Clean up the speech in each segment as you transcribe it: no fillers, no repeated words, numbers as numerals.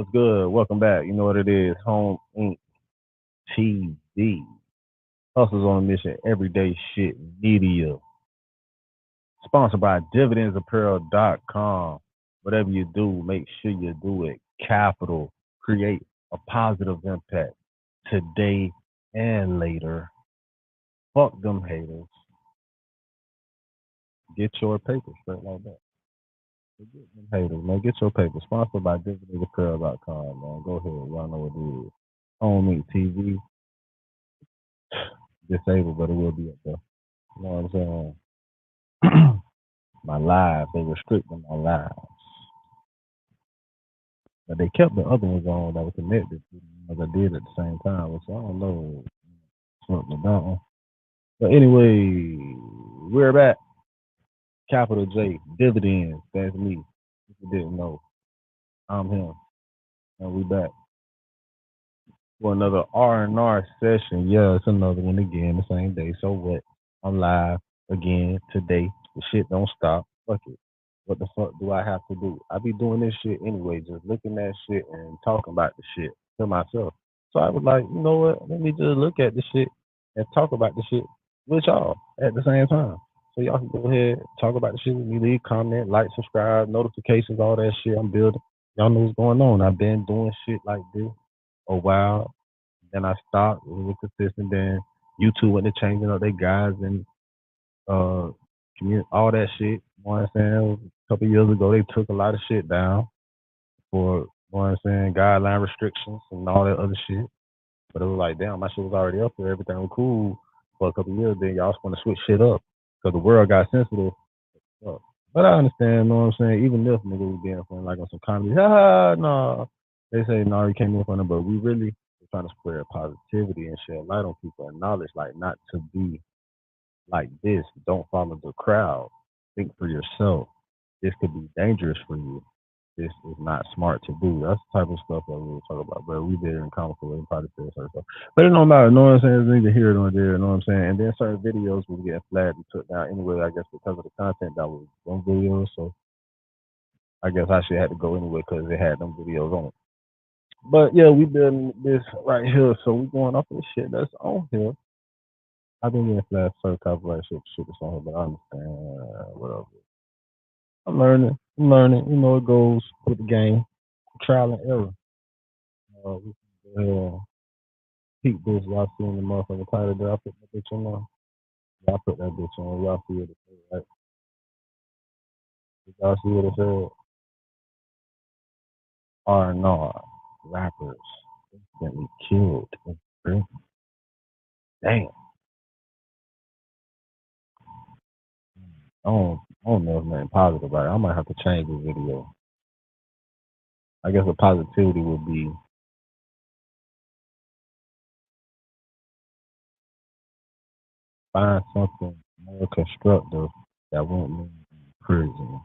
What's good? Welcome back. You know what it is. Home Inc. TV. Hustles on a mission. Everyday shit media. Sponsored by dividendsapparel.com. Whatever you do, make sure you do it capital. Create a positive impact today and later. Fuck them haters. Get your paper straight like that. Forget them haters, man. Get your paper. Sponsored by dividendsapparel.com, man. Go ahead. Y'all know what it is. Home Inc. TV. Disabled, but it will be up there. You know what I'm saying? My lives, they restricted my lives. But they kept the other ones on that were connected to them as I did at the same time, which I don't know something about them. But anyway, we're back. Capital J, Dividends, that's me. If you didn't know, I'm him. And we back for another R&R session. Yeah, it's another one again, the same day. So what? I'm live again today. The shit don't stop. Fuck it. What the fuck do I have to do? I be doing this shit anyway, just looking at shit and talking about the shit to myself. So I was like, you know what? Let me just look at the shit and talk about the shit with y'all at the same time. So y'all can go ahead, talk about the shit with me, leave comment, like, subscribe, notifications, all that shit I'm building. Y'all know what's going on. I've been doing shit like this a while. Then I stopped, it was consistent. Then YouTube went to changing up their guides and all that shit. You know what I'm saying? A couple years ago, they took a lot of shit down for, you know what I'm saying, guideline restrictions and all that other shit. But it was like, damn, my shit was already up there. Everything was cool for a couple years. Then y'all just want to switch shit up because the world got sensitive. But I understand, you know what I'm saying? Even if niggas was being funny, like on some comedy, nah. They say, no, you can't be funny, but we really trying to spread positivity and shed light on people and knowledge, like not to be like this. Don't follow the crowd. Think for yourself. This could be dangerous for you. This is not smart to do. That's the type of stuff that we talk about. But we did it in comical way, probably say certain stuff. But it don't matter. You know what I'm saying? It's neither here nor there. You know what I'm saying? And then certain videos will get flagged and took down anyway, I guess, because of the content that was on videos. So I guess I should have to go anyway because it had them videos on it. But yeah, we building this right here. So we going off of the shit that's on here. I've been getting flagged for copyright shit that's on here, but I understand whatever. I'm learning. You know, it goes with the game. Trial and error. We can go ahead and peep this. Y'all seeing the motherfucking title there? I put that bitch on there. Y'all put that bitch on. Y'all see what it said, right? Y'all see what it said? R.N.R. Rappers instantly killed in prison. Damn. I don't know if nothing positive about it. I might have to change this video. I guess the positivity would be find something more constructive that won't mean prison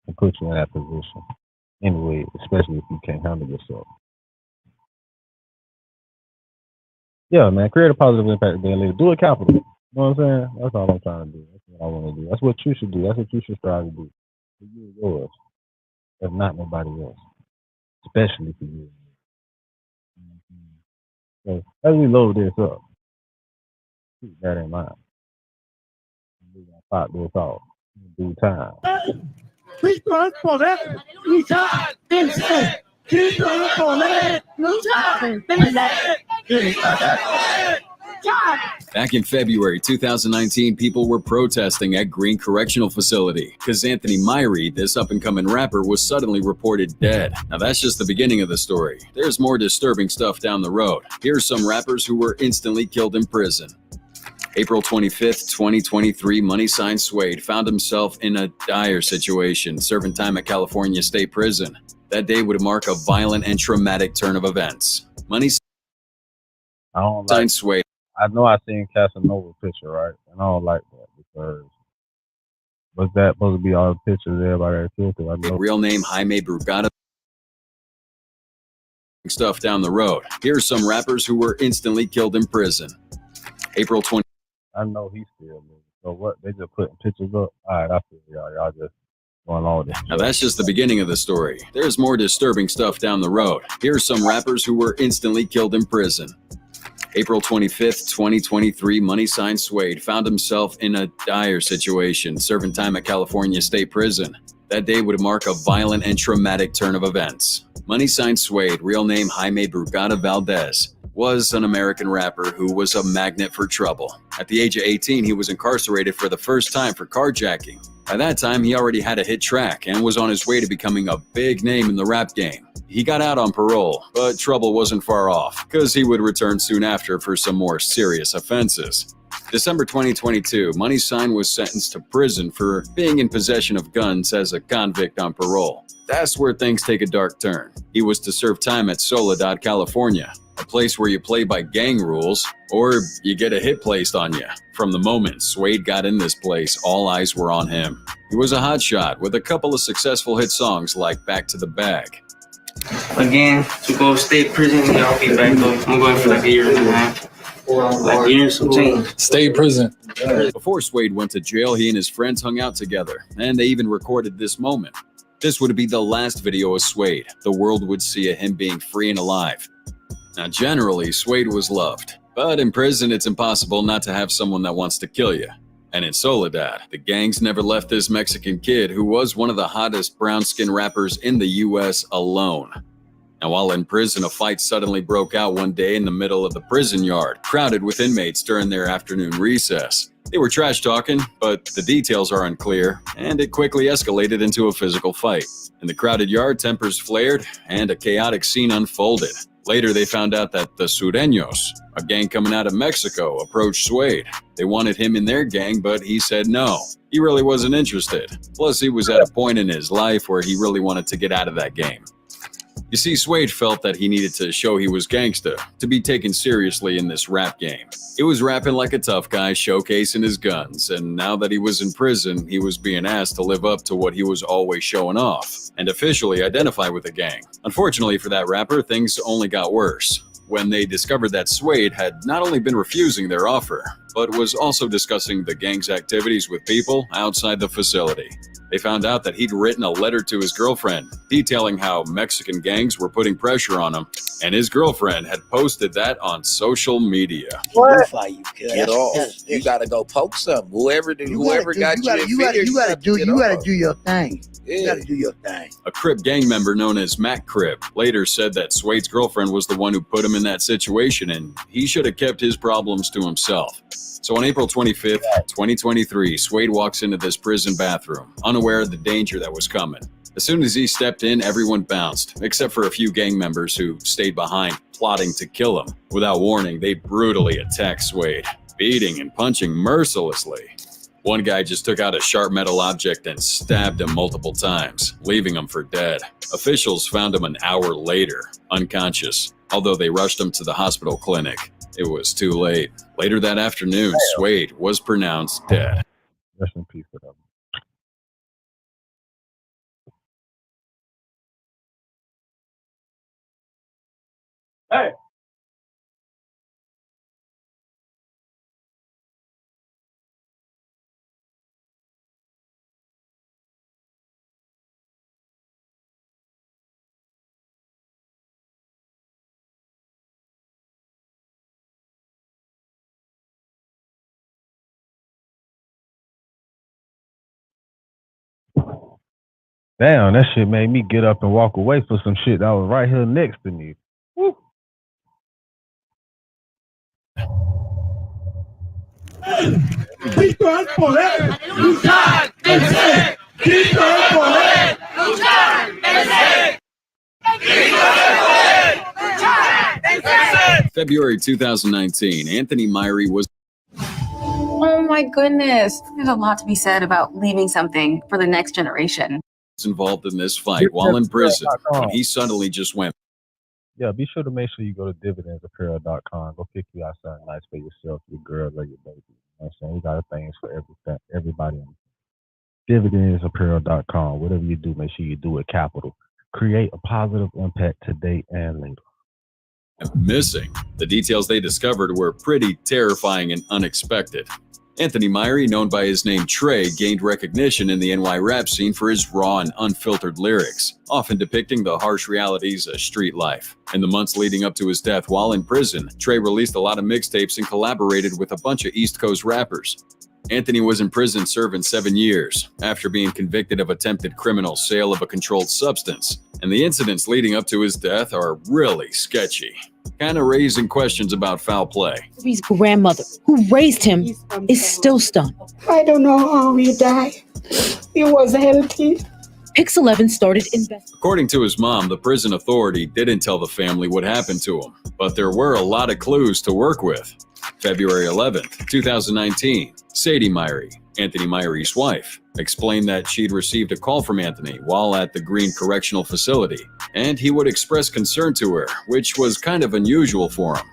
and put you in that position. Anyway, especially if you can't handle yourself. Yeah, man, create a positive impact then later. Do it capital. You know what I'm saying? That's all I'm trying to do. That's what I want to do. That's what you should do. That's what you should strive to do. For you and yours. If not nobody else. Especially for you. So as we load this up, keep that in mind. We're gonna pop this off in due time. Back in February 2019, people were protesting at Green Correctional Facility because Anthony Myrie, this up-and-coming rapper, was suddenly reported dead. Now that's just the beginning of the story. There's more disturbing stuff down the road. Here's some rappers who were instantly killed in prison. April 25th, 2023, Money Sign Suede found himself in a dire situation, serving time at California State Prison. That day would mark a violent and traumatic turn of events. Money Sign Suede. I know I seen Casanova picture, right? And I don't like that because was that supposed to be all the pictures everybody had killed? I know. Real name Jaime Brugada. Stuff down the road. Here's some rappers who were instantly killed in prison. April 20th. I know he's still moving. So what? They just putting pictures up? All right, I feel y'all. Y'all just going on with this. Now that's just the beginning of the story. There's more disturbing stuff down the road. Here are some rappers who were instantly killed in prison. April 25th, 2023, Money Sign Suede found himself in a dire situation, serving time at California State Prison. That day would mark a violent and traumatic turn of events. Money Sign Suede, real name Jaime Brugada Valdez, was an American rapper who was a magnet for trouble. At the age of 18, he was incarcerated for the first time for carjacking. By that time, he already had a hit track and was on his way to becoming a big name in the rap game. He got out on parole, but trouble wasn't far off, because he would return soon after for some more serious offenses. December 2022, Money Sign was sentenced to prison for being in possession of guns as a convict on parole. That's where things take a dark turn. He was to serve time at Soledad, California, a place where you play by gang rules or you get a hit placed on you. From the moment Suede got in this place, all eyes were on him. He was a hotshot with a couple of successful hit songs like Back to the Bag. Again, to go state prison, I'll be back though. I'm going for like a year and a half. Like a year and some change. State prison. Before Suede went to jail, he and his friends hung out together, and they even recorded this moment. This would be the last video of Suede. The world would see of him being free and alive. Now, generally, Suede was loved, but in prison, it's impossible not to have someone that wants to kill you. And in Soledad, the gangs never left this Mexican kid who was one of the hottest brown-skinned rappers in the U.S. alone. Now, while in prison, a fight suddenly broke out one day in the middle of the prison yard, crowded with inmates during their afternoon recess. They were trash-talking, but the details are unclear, and it quickly escalated into a physical fight. In the crowded yard, tempers flared, and a chaotic scene unfolded. Later, they found out that the Sureños, a gang coming out of Mexico, approached Suede. They wanted him in their gang, but he said no. He really wasn't interested. Plus, he was at a point in his life where he really wanted to get out of that game. You see, Suede felt that he needed to show he was gangsta, to be taken seriously in this rap game. He was rapping like a tough guy, showcasing his guns, and now that he was in prison, he was being asked to live up to what he was always showing off, and officially identify with the gang. Unfortunately for that rapper, things only got worse when they discovered that Suede had not only been refusing their offer, but was also discussing the gang's activities with people outside the facility. They found out that he'd written a letter to his girlfriend detailing how Mexican gangs were putting pressure on him, and his girlfriend had posted that on social media. What? Get off. You gotta go poke something. Whoever got you, you gotta do your thing. Yeah. You gotta do your thing. A Crip gang member known as Mac Crip later said that Suede's girlfriend was the one who put him in that situation, and he should have kept his problems to himself. So on April 25th, 2023, Suede walks into this prison bathroom, unaware of the danger that was coming. As soon as he stepped in, everyone bounced, except for a few gang members who stayed behind, plotting to kill him. Without warning, they brutally attacked Suede, beating and punching mercilessly. One guy just took out a sharp metal object and stabbed him multiple times, leaving him for dead. Officials found him an hour later, unconscious, although they rushed him to the hospital clinic. It was too late. Later that afternoon, Suede was pronounced dead. Rest in peace for them. Hey. Damn, that shit made me get up and walk away for some shit that was right here next to me. Woo. Cristo al poder, luchar, vencer. Cristo al poder, luchar, vencer. Cristo al poder, luchar, vencer. February 2019, Anthony Myrie was Oh my goodness. There's a lot to be said about leaving something for the next generation. involved in this fight while in prison when he suddenly just went. Yeah, be sure to make sure you go to dividendsapparel.com. Go pick you out something nice for yourself, your girl, or your baby. You know what I'm saying? We got things for everybody. Dividendsapparel.com. Whatever you do, make sure you do it capital. Create a positive impact today and later. Missing. The details they discovered were pretty terrifying and unexpected. Anthony Myrie, known by his name Trey, gained recognition in the NY rap scene for his raw and unfiltered lyrics, often depicting the harsh realities of street life. In the months leading up to his death while in prison, Trey released a lot of mixtapes and collaborated with a bunch of East Coast rappers. Anthony was in prison serving 7 years after being convicted of attempted criminal sale of a controlled substance, and the incidents leading up to his death are really sketchy, kind of raising questions about foul play. His grandmother, who raised him, is still stunned. I don't know how he died. He was healthy. Pix 11 started investigating. According to his mom, the prison authority didn't tell the family what happened to him, but there were a lot of clues to work with. February 11th, 2019, Sadie Myrie, Anthony Myrie's wife, explained that she'd received a call from Anthony while at the Green Correctional Facility, and he would express concern to her, which was kind of unusual for him.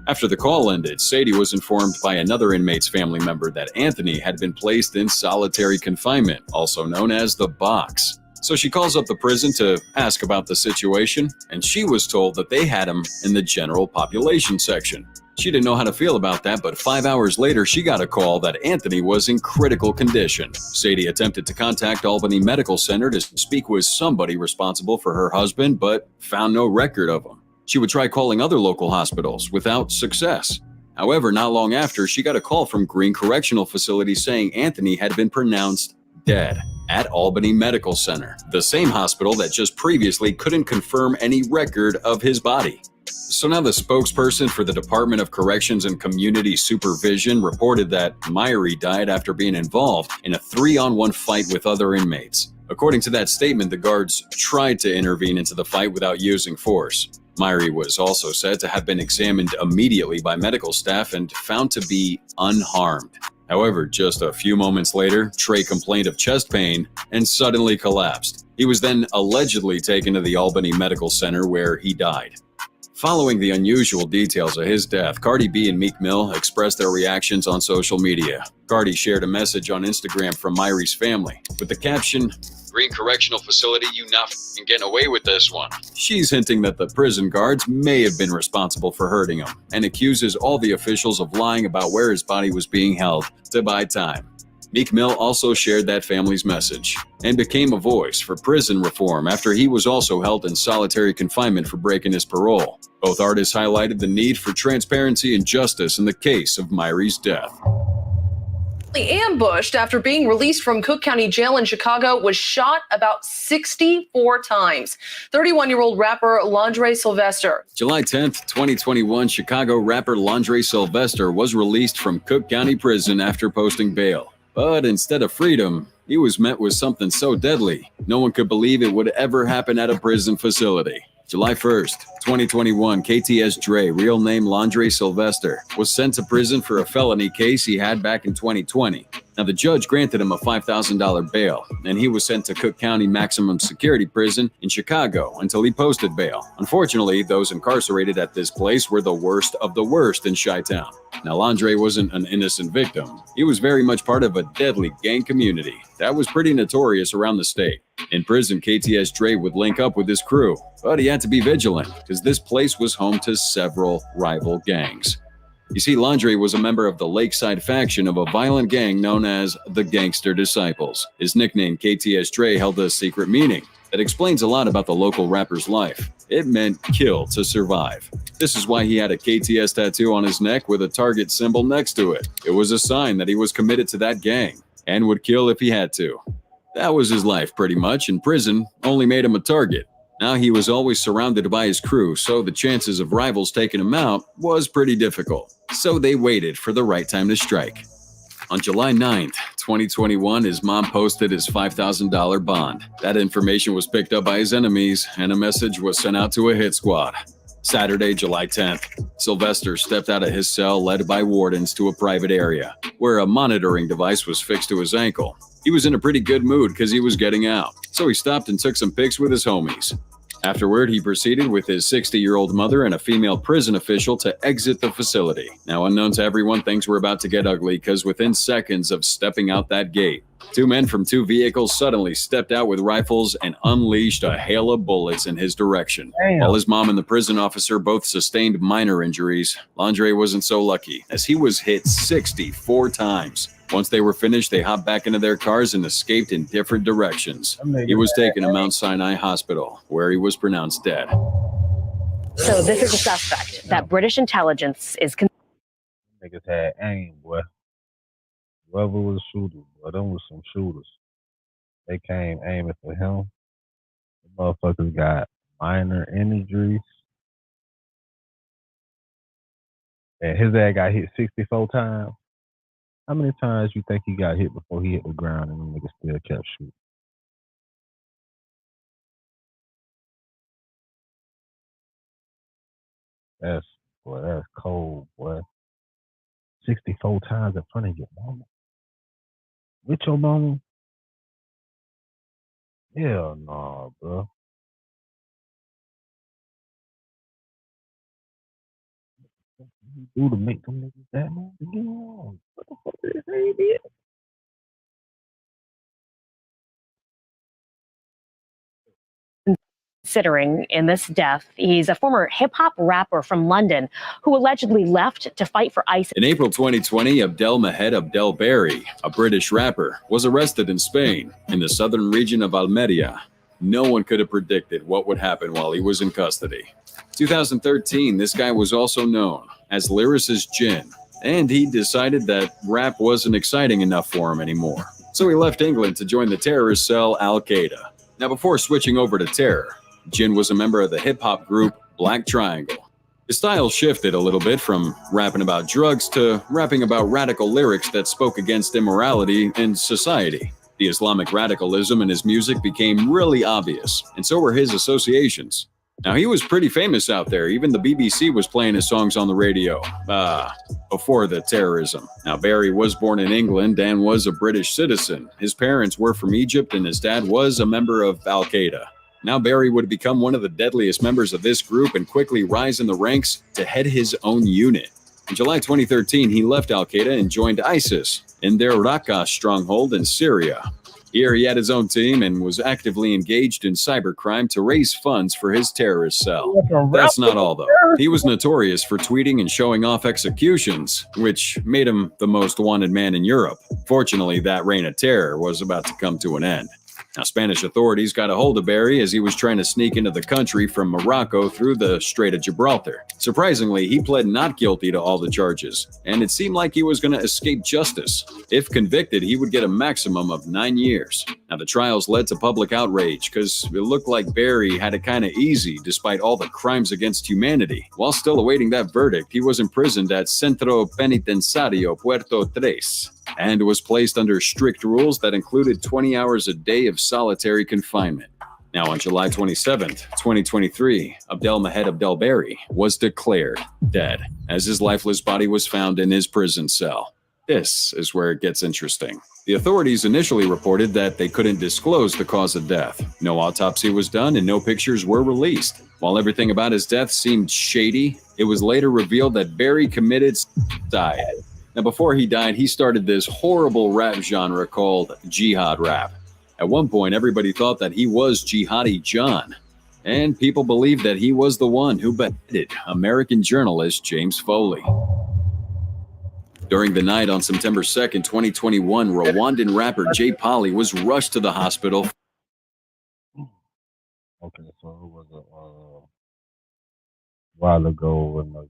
After the call ended, Sadie was informed by another inmate's family member that Anthony had been placed in solitary confinement, also known as the box. So she calls up the prison to ask about the situation, and she was told that they had him in the general population section. She didn't know how to feel about that, but 5 hours later, she got a call that Anthony was in critical condition. Sadie attempted to contact Albany Medical Center to speak with somebody responsible for her husband, but found no record of him. She would try calling other local hospitals without success. However, not long after, she got a call from Green Correctional Facility saying Anthony had been pronounced dead at Albany Medical Center, the same hospital that just previously couldn't confirm any record of his body. So now the spokesperson for the Department of Corrections and Community Supervision reported that Myrie died after being involved in a 3-on-1 fight with other inmates. According to that statement, the guards tried to intervene into the fight without using force. Myrie was also said to have been examined immediately by medical staff and found to be unharmed. However, just a few moments later, Trey complained of chest pain and suddenly collapsed. He was then allegedly taken to the Albany Medical Center where he died. Following the unusual details of his death, Cardi B and Meek Mill expressed their reactions on social media. Cardi shared a message on Instagram from Myrie's family with the caption, "Green Correctional Facility, you not f***ing getting away with this one." She's hinting that the prison guards may have been responsible for hurting him and accuses all the officials of lying about where his body was being held to buy time. Meek Mill also shared that family's message and became a voice for prison reform after he was also held in solitary confinement for breaking his parole. Both artists highlighted the need for transparency and justice in the case of Myrie's death. Ambushed after being released from Cook County Jail in Chicago, was shot about 64 times. 31-year-old rapper Londre Sylvester. July 10th, 2021, Chicago rapper Londre Sylvester was released from Cook County Prison after posting bail. But instead of freedom, he was met with something so deadly, no one could believe it would ever happen at a prison facility. July 1st, 2021, KTS Dre, real name Londre Sylvester, was sent to prison for a felony case he had back in 2020. Now, the judge granted him a $5,000 bail, and he was sent to Cook County Maximum Security Prison in Chicago until he posted bail. Unfortunately, those incarcerated at this place were the worst of the worst in Chi-Town. Now, Londre wasn't an innocent victim. He was very much part of a deadly gang community that was pretty notorious around the state. In prison, KTS Dre would link up with his crew, but he had to be vigilant because this place was home to several rival gangs. You see, Londre was a member of the Lakeside faction of a violent gang known as the Gangster Disciples. His nickname, KTS Dre, held a secret meaning that explains a lot about the local rapper's life. It meant kill to survive. This is why he had a KTS tattoo on his neck with a target symbol next to it. It was a sign that he was committed to that gang and would kill if he had to. That was his life pretty much, and prison only made him a target. Now he was always surrounded by his crew, so the chances of rivals taking him out was pretty difficult. So they waited for the right time to strike. On July 9th, 2021, his mom posted his $5,000 bond. That information was picked up by his enemies, and a message was sent out to a hit squad. Saturday, July 10th, Sylvester stepped out of his cell led by wardens to a private area, where a monitoring device was fixed to his ankle. He was in a pretty good mood because he was getting out, so he stopped and took some pics with his homies. Afterward, he proceeded with his 60-year-old mother and a female prison official to exit the facility. Now, unknown to everyone, things were about to get ugly because within seconds of stepping out that gate, two men from two vehicles suddenly stepped out with rifles and unleashed a hail of bullets in his direction. Damn. While his mom and the prison officer both sustained minor injuries, Londre wasn't so lucky, as he was hit 64 times. Once they were finished, they hopped back into their cars and escaped in different directions. He was taken to Mount Sinai Hospital, where he was pronounced dead. So this is a suspect that British intelligence is... Niggas had aim, boy. Whoever was shooting, boy, them was some shooters. They came aiming for him. The motherfuckers got minor injuries. And his ass got hit 64 times. How many times you think he got hit before he hit the ground and the nigga still kept shooting? That's cold, boy. 64 times in front of your mama. With your mama? Hell no, bro. What you do to make them niggas that mad again? What the fuck did they did? Considering in this death, he's a former hip-hop rapper from London who allegedly left to fight for ISIS. In April 2020, Abdelmahed Abdelbari, a British rapper, was arrested in Spain, in the southern region of Almeria. No one could have predicted what would happen while he was in custody. 2013, this guy was also known as lyricist Jin, and he decided that rap wasn't exciting enough for him anymore. So he left England to join the terrorist cell Al-Qaeda. Now, before switching over to terror, Jin was a member of the hip-hop group Black Triangle. His style shifted a little bit from rapping about drugs to rapping about radical lyrics that spoke against immorality in society. The Islamic radicalism in his music became really obvious, and so were his associations. Now, he was pretty famous out there. Even the BBC was playing his songs on the radio, before the terrorism. Now, Barry was born in England and was a British citizen. His parents were from Egypt, and his dad was a member of Al-Qaeda. Now Barry would become one of the deadliest members of this group and quickly rise in the ranks to head his own unit. In July 2013, he left Al-Qaeda and joined ISIS in their Raqqa stronghold in Syria. Here he had his own team and was actively engaged in cybercrime to raise funds for his terrorist cell. That's not all, though. He was notorious for tweeting and showing off executions, which made him the most wanted man in Europe. Fortunately, that reign of terror was about to come to an end. Now, Spanish authorities got a hold of Barry as he was trying to sneak into the country from Morocco through the Strait of Gibraltar. Surprisingly, he pled not guilty to all the charges, and it seemed like he was going to escape justice. If convicted, he would get a maximum of 9 years. Now, the trials led to public outrage because it looked like Barry had it kind of easy despite all the crimes against humanity. While still awaiting that verdict, he was imprisoned at Centro Penitenciario Puerto Tres, and was placed under strict rules that included 20 hours a day of solitary confinement. Now, on July 27th, 2023, Abdelmahed Abdelbari was declared dead as his lifeless body was found in his prison cell. This is where it gets interesting. The authorities initially reported that they couldn't disclose the cause of death. No autopsy was done and no pictures were released. While everything about his death seemed shady, it was later revealed that Barry committed suicide. Now, before he died, he started this horrible rap genre called jihad rap. At one point, everybody thought that he was Jihadi John, and people believed that he was the one who beheaded American journalist James Foley. During the night on September 2nd, 2021, Rwandan rapper Jay Polly was rushed to the hospital. Okay, so it was a while ago when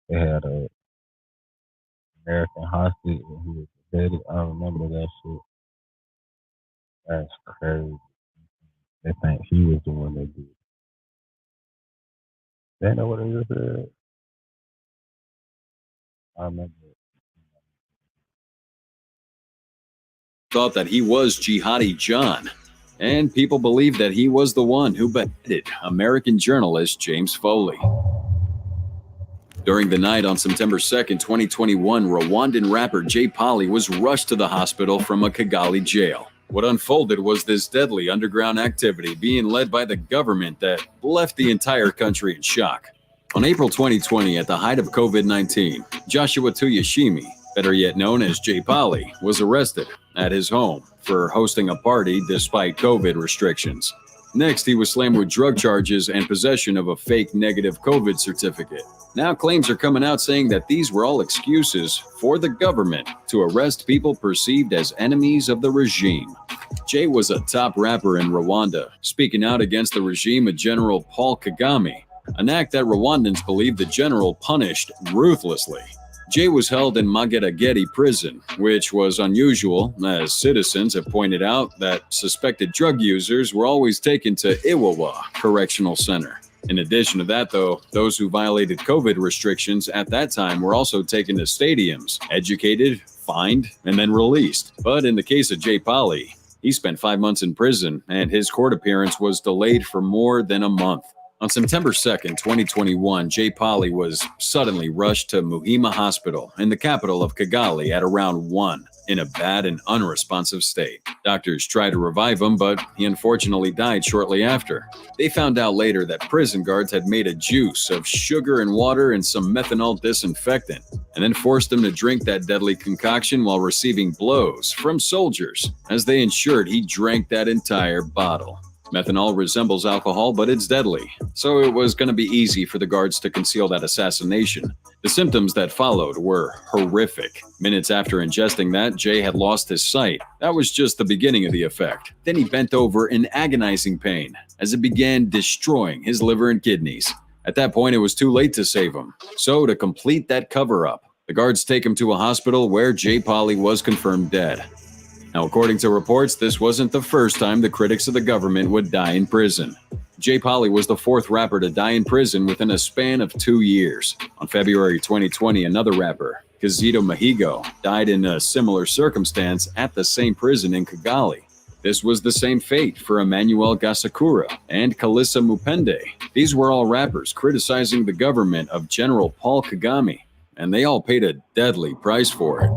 they had a American hostage and he was beheaded. I remember that shit. That's crazy. They think he was the one that did it. They know what it is. I remember it. Thought that he was Jihadi John, and people believed that he was the one who beheaded American journalist James Foley. During the night on September 2nd, 2021, Rwandan rapper Jay Polly was rushed to the hospital from a Kigali jail. What unfolded was this deadly underground activity being led by the government that left the entire country in shock. On April 2020, at the height of COVID-19, Joshua Tuyashime, better yet known as Jay Polly, was arrested at his home for hosting a party despite COVID restrictions. Next, he was slammed with drug charges and possession of a fake negative COVID certificate. Now claims are coming out saying that these were all excuses for the government to arrest people perceived as enemies of the regime. Jay was a top rapper in Rwanda, speaking out against the regime of General Paul Kagame, an act that Rwandans believe the general punished ruthlessly. Jay was held in Mageragere prison, which was unusual, as citizens have pointed out that suspected drug users were always taken to Iwawa Correctional Center. In addition to that, though, those who violated COVID restrictions at that time were also taken to stadiums, educated, fined, and then released. But in the case of Jay Polly, he spent 5 months in prison, and his court appearance was delayed for more than a month. On September 2nd, 2021, Jay Polly was suddenly rushed to Muhima Hospital in the capital of Kigali at around 1 in a bad and unresponsive state. Doctors tried to revive him, but he unfortunately died shortly after. They found out later that prison guards had made a juice of sugar and water and some methanol disinfectant, and then forced him to drink that deadly concoction while receiving blows from soldiers, as they ensured he drank that entire bottle. Methanol resembles alcohol, but it's deadly, so it was going to be easy for the guards to conceal that assassination. The symptoms that followed were horrific. Minutes after ingesting that, Jay had lost his sight. That was just the beginning of the effect. Then he bent over in agonizing pain as it began destroying his liver and kidneys. At that point, it was too late to save him. So, to complete that cover-up, the guards take him to a hospital where Jay Polly was confirmed dead. Now, according to reports, this wasn't the first time the critics of the government would die in prison. Jay Polly was the fourth rapper to die in prison within a span of 2 years. On February 2020, another rapper, Kizito Mahigo, died in a similar circumstance at the same prison in Kigali. This was the same fate for Emmanuel Gasakura and Kalissa Mupende. These were all rappers criticizing the government of General Paul Kagame, and they all paid a deadly price for it.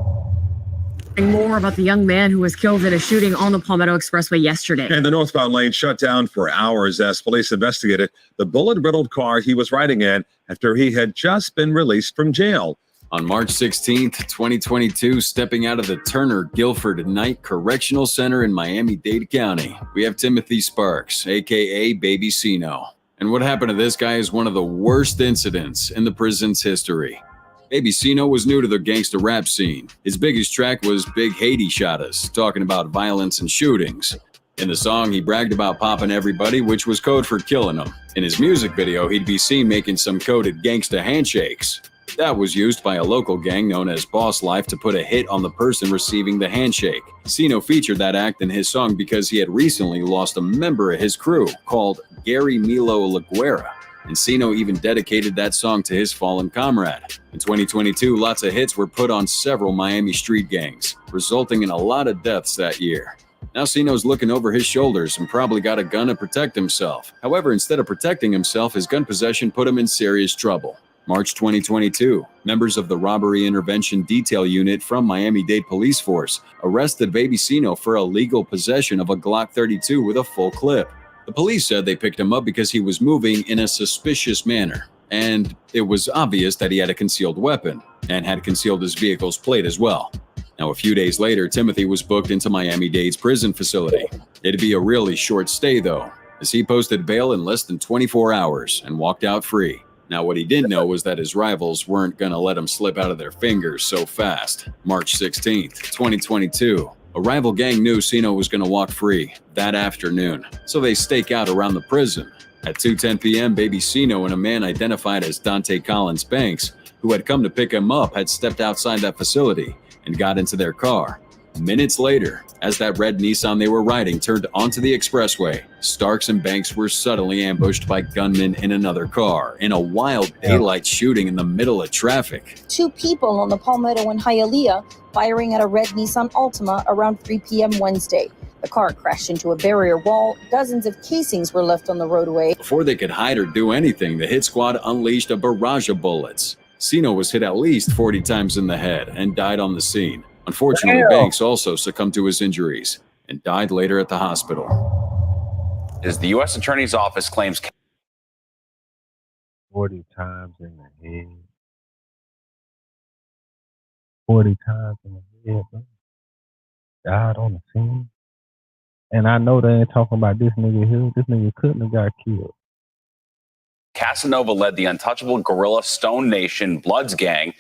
More about the young man who was killed in a shooting on the Palmetto Expressway yesterday. And the northbound lane shut down for hours as police investigated the bullet-riddled car he was riding in after he had just been released from jail. On March 16, 2022, stepping out of the Turner Guilford Night Correctional Center in Miami-Dade County, we have Timothy Sparks, a.k.a. Baby Sino. And what happened to this guy is one of the worst incidents in the prison's history. Baby Sino was new to the gangsta rap scene. His biggest track was Big Haiti Shot Us, talking about violence and shootings. In the song, he bragged about popping everybody, which was code for killing them. In his music video, he'd be seen making some coded gangsta handshakes. That was used by a local gang known as Boss Life to put a hit on the person receiving the handshake. Sino featured that act in his song because he had recently lost a member of his crew called Gary Milo Laguera. And Sino even dedicated that song to his fallen comrade. In 2022, lots of hits were put on several Miami street gangs, resulting in a lot of deaths that year. Now Sino's looking over his shoulders and probably got a gun to protect himself. However, instead of protecting himself, his gun possession put him in serious trouble. March 2022, members of the Robbery Intervention Detail Unit from Miami-Dade Police Force arrested Baby Sino for illegal possession of a Glock 32 with a full clip. The police said they picked him up because he was moving in a suspicious manner, and it was obvious that he had a concealed weapon and had concealed his vehicle's plate as well. Now, a few days later, Timothy was booked into Miami-Dade's prison facility. It'd be a really short stay, though, as he posted bail in less than 24 hours and walked out free. Now, what he didn't know was that his rivals weren't going to let him slip out of their fingers so fast. March 16th, 2022. A rival gang knew Sino was going to walk free that afternoon, so they stake out around the prison. At 2:10 p.m., Baby Sino and a man identified as Dante Collins Banks, who had come to pick him up, had stepped outside that facility and got into their car. Minutes later, as that red Nissan they were riding turned onto the expressway, Starks and Banks were suddenly ambushed by gunmen in another car in a wild daylight shooting in the middle of traffic. 2 people on the Palmetto in Hialeah firing at a red Nissan Altima around 3 p.m. Wednesday. The car crashed into a barrier wall. Dozens of casings were left on the roadway. Before they could hide or do anything, the hit squad unleashed a barrage of bullets. Sino was hit at least 40 times in the head and died on the scene. Unfortunately, Banks also succumbed to his injuries and died later at the hospital. As the U.S. Attorney's Office claims 40 times in the head. 40 times in the head, bro. Died on the scene. And I know they ain't talking about this nigga here. This nigga couldn't have got killed. Casanova led the untouchable guerrilla Stone Nation Bloods gang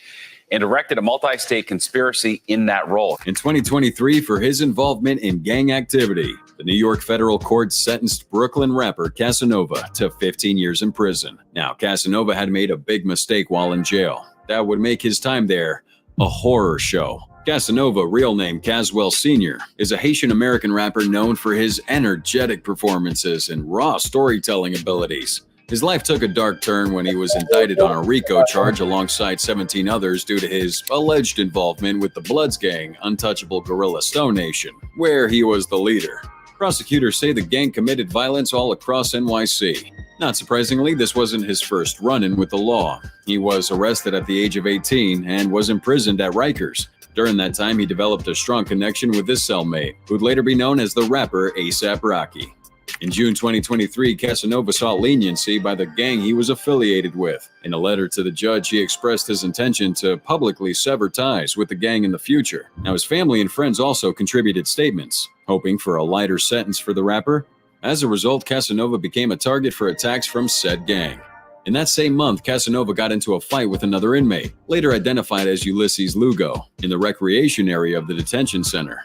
and directed a multi-state conspiracy in that role. In 2023, for his involvement in gang activity, the New York federal court sentenced Brooklyn rapper Casanova to 15 years in prison. Now, Casanova had made a big mistake while in jail. That would make his time there a horror show. Casanova, real name Caswell Sr., is a Haitian-American rapper known for his energetic performances and raw storytelling abilities. His life took a dark turn when he was indicted on a RICO charge alongside 17 others due to his alleged involvement with the Bloods gang, untouchable guerrilla Stone Nation, where he was the leader. Prosecutors say the gang committed violence all across NYC. Not surprisingly, this wasn't his first run-in with the law. He was arrested at the age of 18 and was imprisoned at Rikers. During that time, he developed a strong connection with his cellmate, who'd later be known as the rapper A$AP Rocky. In June 2023, Casanova sought leniency by the gang he was affiliated with. In a letter to the judge, he expressed his intention to publicly sever ties with the gang in the future. Now, his family and friends also contributed statements, hoping for a lighter sentence for the rapper. As a result, Casanova became a target for attacks from said gang. In that same month, Casanova got into a fight with another inmate, later identified as Ulysses Lugo, in the recreation area of the detention center.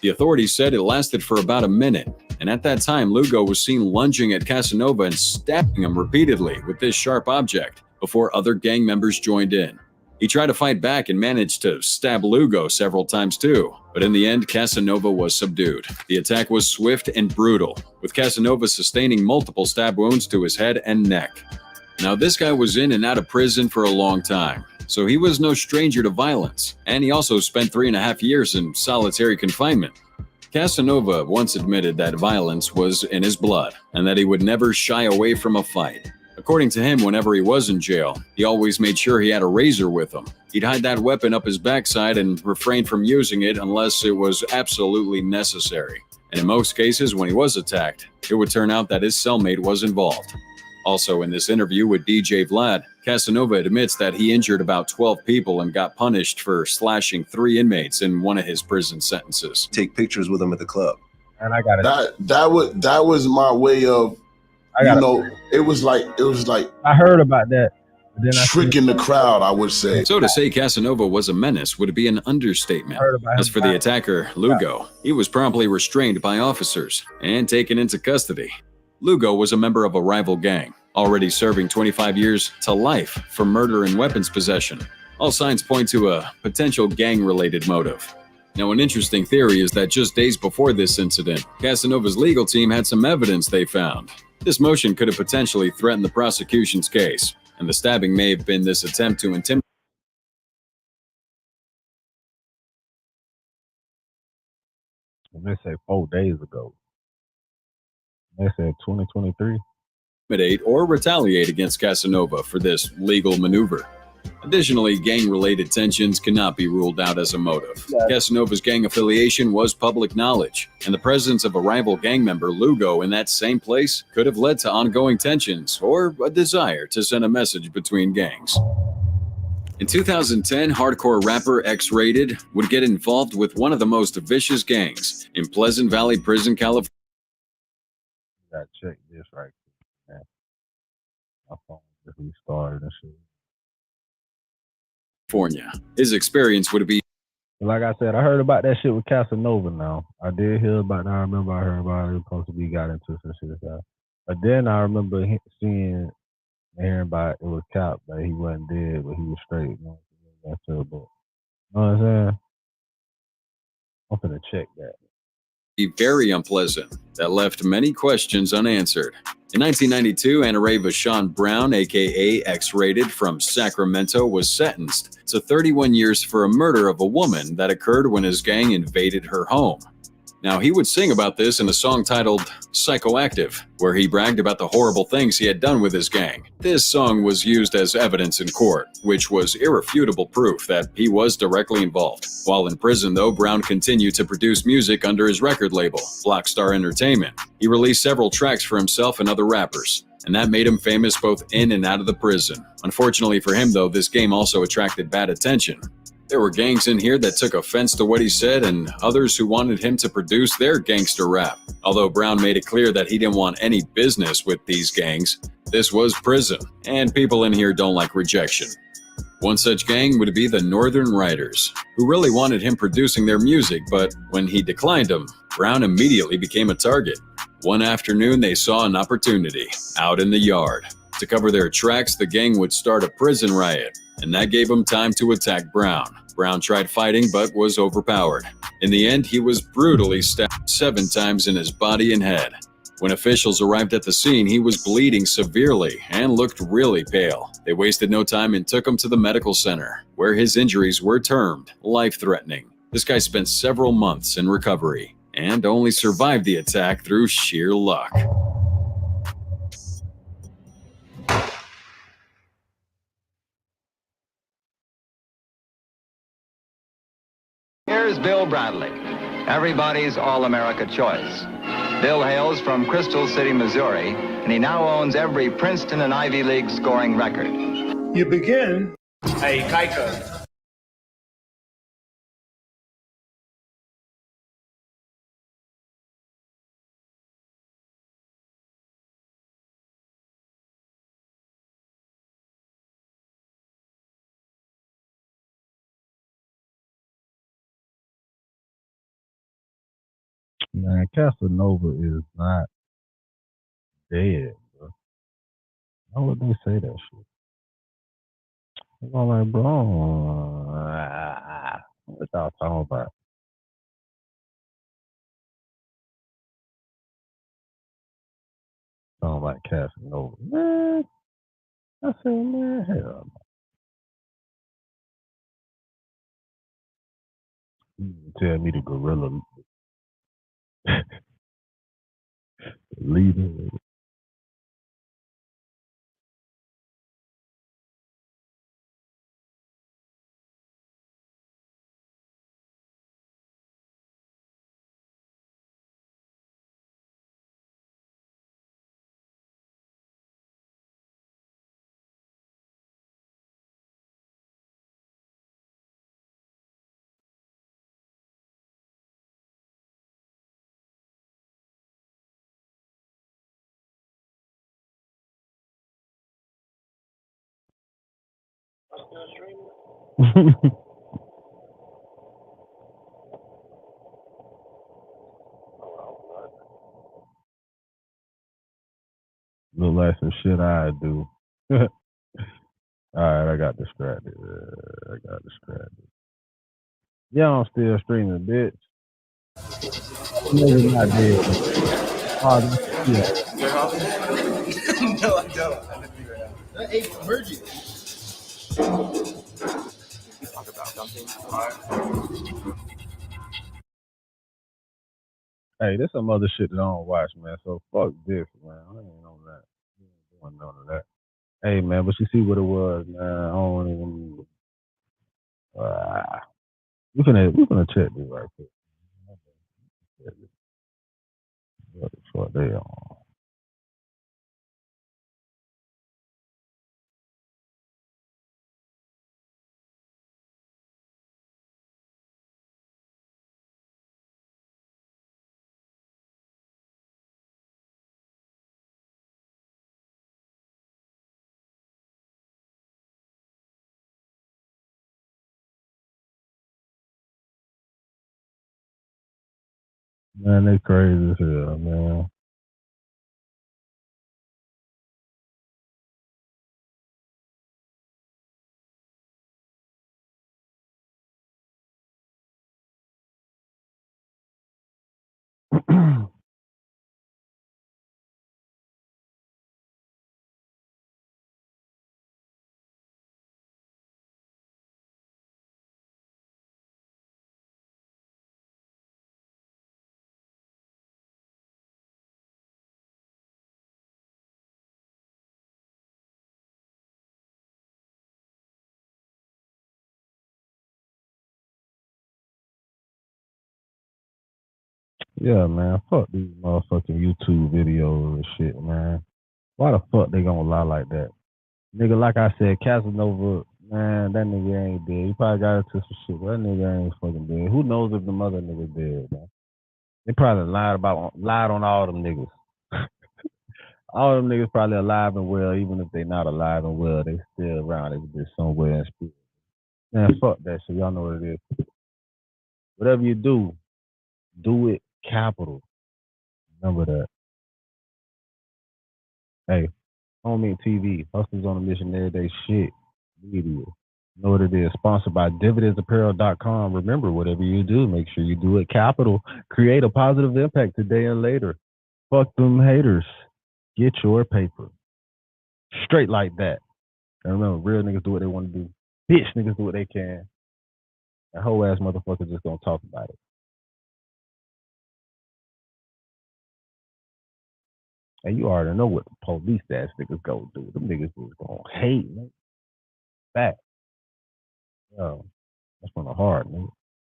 The authorities said it lasted for about a minute, and at that time, Lugo was seen lunging at Casanova and stabbing him repeatedly with this sharp object before other gang members joined in. He tried to fight back and managed to stab Lugo several times too, but in the end, Casanova was subdued. The attack was swift and brutal, with Casanova sustaining multiple stab wounds to his head and neck. Now, this guy was in and out of prison for a long time, so he was no stranger to violence, and he also spent 3.5 years in solitary confinement. Casanova once admitted that violence was in his blood, and that he would never shy away from a fight. According to him, whenever he was in jail, he always made sure he had a razor with him. He'd hide that weapon up his backside and refrain from using it unless it was absolutely necessary. And in most cases, when he was attacked, it would turn out that his cellmate was involved. Also, in this interview with DJ Vlad, Casanova admits that he injured about 12 people and got punished for slashing 3 inmates in one of his prison sentences. Take pictures with him at the club. And I got it. That was my way of, it was like I heard about that. Then tricking the crowd, I would say. So to say Casanova was a menace would be an understatement. As for the attacker, Lugo, he was promptly restrained by officers and taken into custody. Lugo was a member of a rival gang, already serving 25 years to life for murder and weapons possession. All signs point to a potential gang-related motive. Now, an interesting theory is that just days before this incident, Casanova's legal team had some evidence they found. This motion could have potentially threatened the prosecution's case, and the stabbing may have been this attempt to intimidate. They say 4 days ago. They said 2023. Or retaliate against Casanova for this legal maneuver. Additionally, gang-related tensions cannot be ruled out as a motive. Casanova's gang affiliation was public knowledge, and the presence of a rival gang member, Lugo, in that same place could have led to ongoing tensions or a desire to send a message between gangs. In 2010, hardcore rapper X-Rated would get involved with one of the most vicious gangs in Pleasant Valley Prison, California. Gotta check this right quick, man. My phone just restarted and shit. His experience would be. Like I said, I heard about that shit with Casanova now. I did hear about that. I remember I heard about it. It was supposed to be got into some shit. But then I remember seeing and hearing about it was Cap, that he wasn't dead, but he was straight. You know what I'm saying? I'm finna check that. Be very unpleasant that left many questions unanswered. In 1992, Anare Vashon Brown, aka X-Rated from Sacramento, was sentenced to 31 years for a murder of a woman that occurred when his gang invaded her home. Now, he would sing about this in a song titled Psychoactive, where he bragged about the horrible things he had done with his gang. This song was used as evidence in court, which was irrefutable proof that he was directly involved. While in prison, though, Brown continued to produce music under his record label, Blackstar Entertainment. He released several tracks for himself and other rappers, and that made him famous both in and out of the prison. Unfortunately for him, though, this game also attracted bad attention. There were gangs in here that took offense to what he said and others who wanted him to produce their gangster rap. Although Brown made it clear that he didn't want any business with these gangs, This was prison, and people in here don't like rejection. One such gang would be the Northern Riders, who really wanted him producing their music, but when he declined them, Brown immediately became a target. One afternoon, they saw an opportunity out in the yard. To cover their tracks, the gang would start a prison riot, and that gave them time to attack Brown. Brown tried fighting but was overpowered. In the end, he was brutally stabbed 7 times in his body and head. When officials arrived at the scene, he was bleeding severely and looked really pale. They wasted no time and took him to the medical center, where his injuries were termed life-threatening. This guy spent several months in recovery and only survived the attack through sheer luck. Here's Bill Bradley, everybody's All-America choice. Bill hails from Crystal City, Missouri, and he now owns every Princeton and Ivy League scoring record. You begin. Hey, Kaika. Man, Casanova is not dead, bro. Why would they say that shit? I'm like, bro, what y'all talking about? Talking about Casanova. Man, I said, man, hell no. You tell me the gorilla leader. Look like some shit I do. Alright, I got distracted. Yeah, I'm still streaming, bitch. Nigga not dead. Oh, yeah. No, I don't. I didn't figure it out. That ate emerging. Talk about something. Hey, there's some other shit that I don't watch, man. So fuck this, man. I ain't on that. I ain't doing none of that. Hey, man, but you see what it was, man. I don't even. We finna check this right quick. What the fuck they on? Man, they crazy as hell, man. Yeah, man. Fuck these motherfucking YouTube videos and shit, man. Why the fuck they gonna lie like that? Nigga, like I said, Casanova, man, that nigga ain't dead. He probably got into some shit, but that nigga ain't fucking dead. Who knows if the mother nigga dead, man? They probably lied on all them niggas. All them niggas probably alive and well. Even if they not alive and well, they still around. They just somewhere in spirit. Man, fuck that shit. Y'all know what it is. Whatever you do it capital. Remember that. Hey, Homie TV, Hustlers on a Mission every day shit. Media. You know what it is. Sponsored by DividendsApparel.com. Remember, whatever you do, make sure you do it capital. Create a positive impact today and later. Fuck them haters. Get your paper. Straight like that. And remember, real niggas do what they want to do. Bitch niggas do what they can. And whole ass motherfuckers just gonna talk about it. And you already know what the police ass niggas go do. Them niggas is gonna hate, man. Back. Yo, that's on the hard, man.